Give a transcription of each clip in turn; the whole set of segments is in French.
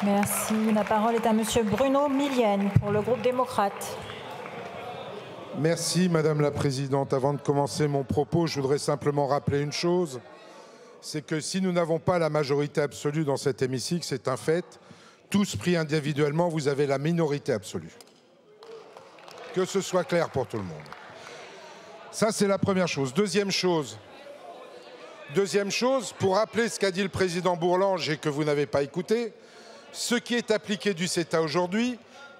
Merci. La parole est à Monsieur Bruno Millienne pour le groupe démocrate. Merci Madame la Présidente. Avant de commencer mon propos, je voudrais simplement rappeler une chose. C'est que si nous n'avons pas la majorité absolue dans cet hémicycle, c'est un fait. Tous pris individuellement, vous avez la minorité absolue. Que ce soit clair pour tout le monde. Ça, c'est la première chose. Deuxième chose, pour rappeler ce qu'a dit le président Bourlanges et que vous n'avez pas écouté, ce qui est appliqué du CETA aujourd'hui,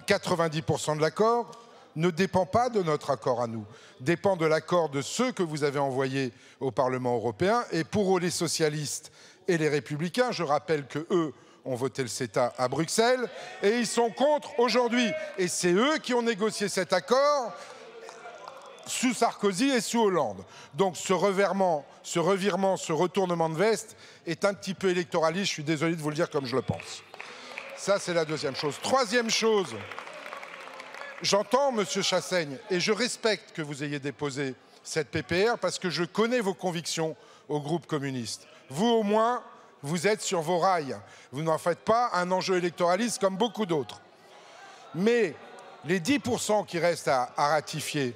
90% de l'accord, ne dépend pas de notre accord à nous, dépend de l'accord de ceux que vous avez envoyés au Parlement européen. Et pour eux, les socialistes et les républicains, je rappelle que eux ont voté le CETA à Bruxelles et ils sont contre aujourd'hui. Et c'est eux qui ont négocié cet accord sous Sarkozy et sous Hollande. Donc ce revirement, ce retournement de veste est un petit peu électoraliste. Je suis désolé de vous le dire comme je le pense. Ça, c'est la deuxième chose. Troisième chose, j'entends, Monsieur Chassaigne, et je respecte que vous ayez déposé cette PPR parce que je connais vos convictions au groupe communiste. Vous, au moins, vous êtes sur vos rails. Vous n'en faites pas un enjeu électoraliste comme beaucoup d'autres. Mais les 10% qui restent à ratifier,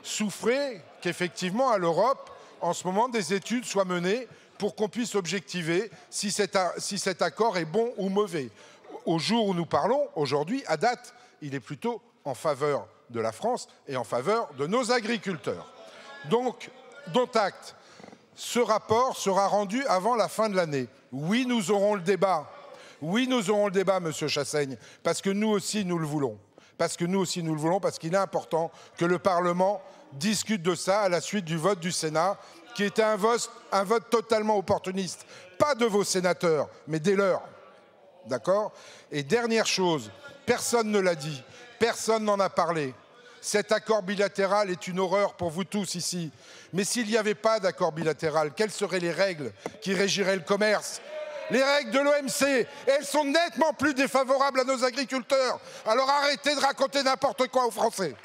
souffrez qu'effectivement, à l'Europe, en ce moment, des études soient menées pour qu'on puisse objectiver si cet accord est bon ou mauvais. Au jour où nous parlons, aujourd'hui, à date, il est plutôt en faveur de la France et en faveur de nos agriculteurs. Donc, dont acte, ce rapport sera rendu avant la fin de l'année. Oui, nous aurons le débat. Oui, nous aurons le débat, Monsieur Chassaigne, parce que nous aussi, nous le voulons. Parce qu'il est important que le Parlement discute de ça à la suite du vote du Sénat, qui était un vote totalement opportuniste. Pas de vos sénateurs, mais des leurs. D'accord? Et dernière chose, personne ne l'a dit, personne n'en a parlé. Cet accord bilatéral est une horreur pour vous tous ici. Mais s'il n'y avait pas d'accord bilatéral, quelles seraient les règles qui régiraient le commerce? Les règles de l'OMC, elles sont nettement plus défavorables à nos agriculteurs. Alors arrêtez de raconter n'importe quoi aux Français.